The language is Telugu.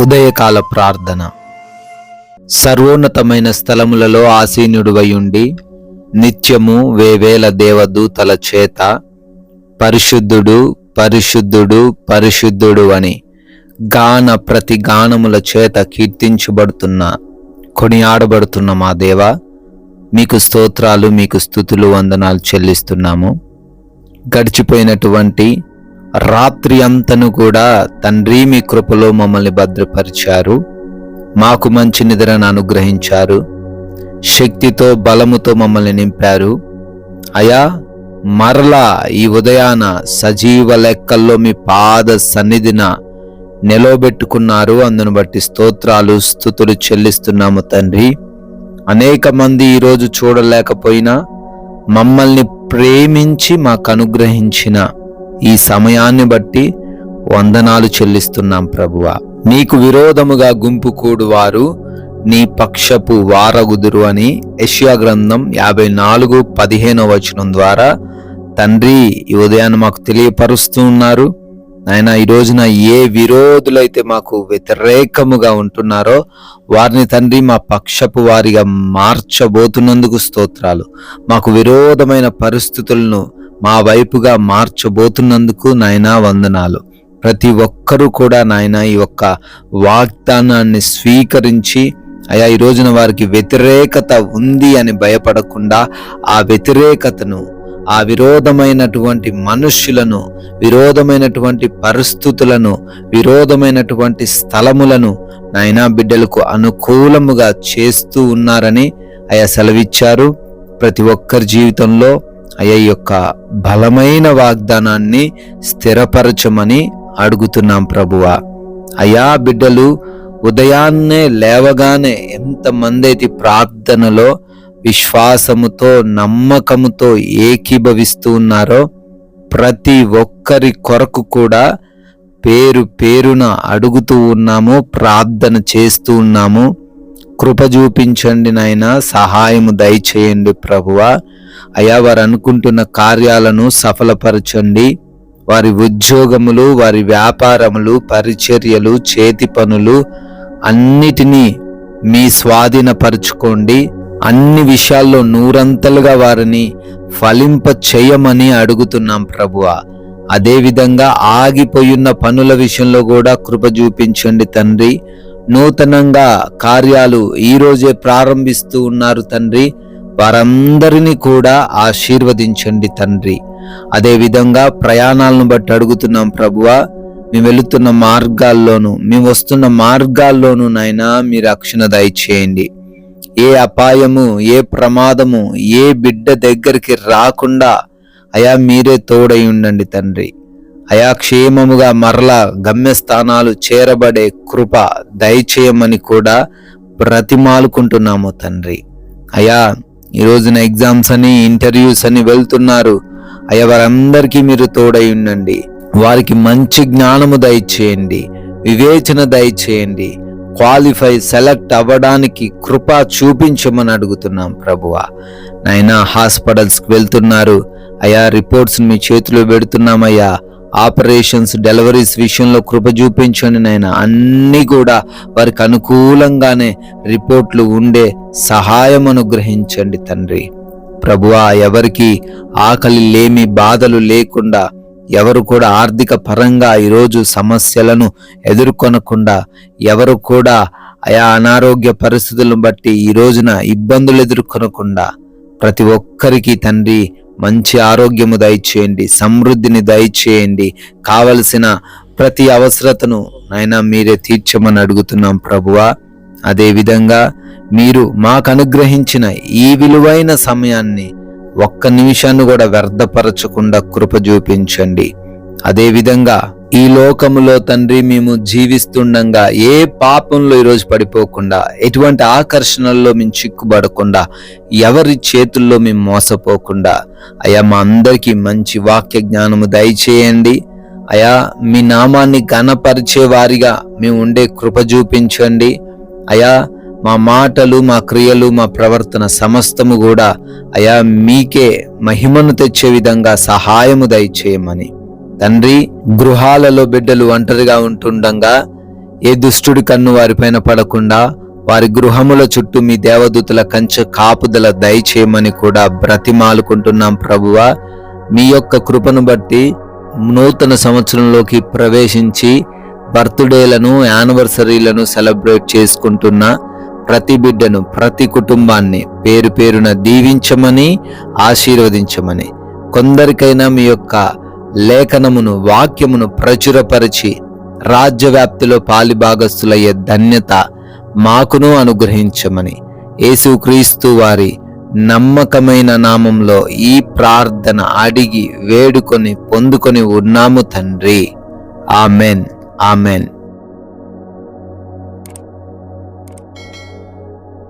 ఉదయకాల ప్రార్థన. సర్వోన్నతమైన స్థలములలో ఆసీనుడువయుండి నిత్యము వేవేల దేవదూతల చేత పరిశుద్ధుడు పరిశుద్ధుడు పరిశుద్ధుడు అని ప్రతి గానముల చేత కీర్తించబడుతున్న కొనియాడబడుతున్న మా దేవ, మీకు స్తోత్రాలు, మీకు స్తుతులు, వందనాలు చెల్లిస్తున్నాము. గడిచిపోయినటువంటి రాత్రి అంతను కూడా తండ్రి మీ కృపలో మమ్మల్ని భద్రపరిచారు. మాకు మంచి నిద్రను అనుగ్రహించారు. శక్తితో బలముతో మమ్మల్ని నింపారు. అయా, మరలా ఈ ఉదయాన సజీవ లెక్కల్లో మీ పాద సన్నిధిన నిలవబెట్టుకున్నారు. అందును బట్టి స్తోత్రాలు, స్తుతులు చెల్లిస్తున్నాము తండ్రి. అనేక మంది ఈరోజు చూడలేకపోయినా మమ్మల్ని ప్రేమించి మాకు అనుగ్రహించిన ఈ సమయాన్ని బట్టి వందనాలు చెల్లిస్తున్నాం ప్రభువా. నీకు విరోధముగా గుంపు కూడువారు నీ పక్షపు వారగుదురు అని యెషయా గ్రంథం 54:15 ద్వారా తండ్రి ఈ ఉదయాన్ని మాకు తెలియపరుస్తూ ఉన్నారు. ఆయన ఈ రోజున ఏ విరోధులైతే మాకు వ్యతిరేకముగా ఉంటున్నారో వారిని తండ్రి మా పక్షపు వారిగా మార్చబోతున్నందుకు స్తోత్రాలు. మాకు విరోధమైన పరిస్థితులను మా వైపుగా మార్చబోతున్నందుకు నాయనా వందనాలు. ప్రతి ఒక్కరూ కూడా నాయనా ఈ యొక్క వాగ్దానాన్ని స్వీకరించి అయా ఈ రోజున వారికి వ్యతిరేకత ఉంది అని భయపడకుండా ఆ వ్యతిరేకతను, ఆ విరోధమైనటువంటి మనుష్యులను, విరోధమైనటువంటి పరిస్థితులను, విరోధమైనటువంటి స్థలములను నాయనా బిడ్డలకు అనుకూలముగా చేస్తూ ఉన్నారని అయా సెలవిచ్చారు. ప్రతి ఒక్కరి జీవితంలో అయ్యా ఈ యొక్క బలమైన వాగ్దానాన్ని స్థిరపరచమని అడుగుతున్నాం ప్రభువా. అయా, బిడ్డలు ఉదయాన్నే లేవగానే ఎంతమంది అయితే ప్రార్థనలో విశ్వాసముతో, నమ్మకముతో ఏకీభవిస్తూ ఉన్నారో ప్రతి ఒక్కరి కొరకు కూడా పేరు పేరున అడుగుతూ ఉన్నాము, ప్రార్థన చేస్తూ ఉన్నాము. కృప చూపించండి నాయనా, సహాయము దయచేయండి ప్రభువా. అయా, వారు అనుకుంటున్న కార్యాలను సఫలపరచండి. వారి ఉద్యోగములు, వారి వ్యాపారములు, పరిచర్యలు, చేతి పనులు అన్నిటినీ మీ స్వాధీనపరచుకోండి. అన్ని విషయాల్లో నూరంతలుగా వారిని ఫలింప చేయమని అడుగుతున్నాం ప్రభువా. అదేవిధంగా ఆగిపోయిన పనుల విషయంలో కూడా కృప చూపించండి తండ్రి. నూతనంగా కార్యాలు ఈరోజే ప్రారంభిస్తూ ఉన్నారు తండ్రి, వారందరినీ కూడా ఆశీర్వదించండి తండ్రి. అదేవిధంగా ప్రయాణాలను బట్టి అడుగుతున్నాం ప్రభువా. మేము వెళుతున్న మార్గాల్లోనూ, మేము వస్తున్న మార్గాల్లోనూ నాయనా మీ రక్షణ దయచేయండి. ఏ అపాయము, ఏ ప్రమాదము ఏ బిడ్డ దగ్గరికి రాకుండా అయా మీరే తోడై ఉండండి తండ్రి. అయా, క్షేమముగా మరలా గమ్యస్థానాలు చేరబడే కృప దయచేయమని కూడా బ్రతిమాలుకుంటున్నాము తండ్రి. అయా, ఈ రోజున ఎగ్జామ్స్ అని, ఇంటర్వ్యూస్ అని వెళ్తున్నారు. అయ్యా, వారందరికీ మీరు తోడై ఉండండి. వారికి మంచి జ్ఞానము దయచేయండి, వివేచన దయచేయండి. క్వాలిఫై, సెలెక్ట్ అవ్వడానికి కృప చూపించమని అడుగుతున్నాం ప్రభువా. నాయనా, హాస్పిటల్స్కి వెళ్తున్నారు అయ్యా, రిపోర్ట్స్ మీ చేతిలో పెడుతున్నామయ్యా. ఆపరేషన్స్, డెలివరీస్ విషయంలో కృప చూపించండి నాయనా. అన్నీ కూడా వారికి అనుకూలంగానే రిపోర్ట్లు ఉండే సహాయం అనుగ్రహించండి తండ్రి. ప్రభువా, ఎవరికి ఆకలి లేమి బాధలు లేకుండా, ఎవరు కూడా ఆర్థిక పరంగా ఈరోజు సమస్యలను ఎదుర్కొనకుండా, ఎవరు కూడా ఆయా అనారోగ్య పరిస్థితులను బట్టి ఈ రోజున ఇబ్బందులు ఎదుర్కొనకుండా ప్రతి ఒక్కరికి తండ్రి మంచి ఆరోగ్యము దయచేయండి, సమృద్ధిని దయచేయండి. కావలసిన ప్రతి అవసరతను నాయనా మీరే తీర్చమని అడుగుతున్నాం ప్రభువా. అదేవిధంగా మీరు మాకు అనుగ్రహించిన ఈ విలువైన సమయాన్ని ఒక్క నిమిషాన్ని కూడా వ్యర్థపరచకుండా కృప చూపించండి. అదేవిధంగా ఈ లోకములో తండ్రి మేము జీవిస్తుండగా ఏ పాపంలో ఈరోజు పడిపోకుండా, ఎటువంటి ఆకర్షణల్లో మేము చిక్కుబడకుండా, ఎవరి చేతుల్లో మేము మోసపోకుండా అయా మా అందరికీ మంచి వాక్య జ్ఞానము దయచేయండి. అయా, మీ నామాన్ని ఘనపరిచే వారిగా మేము ఉండే కృప చూపించండి. అయా, మా మాటలు, మా క్రియలు, మా ప్రవర్తన సమస్తము కూడా అయా మీకే మహిమను తెచ్చే విధంగా సహాయము దయచేయమని తండ్రి. గృహాలలో బిడ్డలు ఒంటరిగా ఉంటుండగా ఏ దుష్టుడి కన్ను వారిపైన పడకుండా వారి గృహముల చుట్టూ మీ దేవదూతల కంచె కాపుదల దయచేయమని కూడా బ్రతిమాలుకుంటున్నాం ప్రభువా. మీ యొక్క కృపను బట్టి నూతన సంవత్సరంలోకి ప్రవేశించి బర్త్డేలను, యానివర్సరీలను సెలబ్రేట్ చేసుకుంటున్న ప్రతి బిడ్డను, ప్రతి కుటుంబాన్ని పేరు పేరున దీవించమని, ఆశీర్వదించమని, కొందరికైనా మీ యొక్క లేఖనమును, వాక్యమును ప్రచురపరిచి రాజ్యవ్యాప్తిలో పాలిభాగస్తులయ్యే ధన్యత మాకును అనుగ్రహించమని యేసుక్రీస్తు వారి నమ్మకమైన నామంలో ఈ ప్రార్థన అడిగి వేడుకొని పొందుకొని ఉన్నాము తండ్రి. Amen, amen.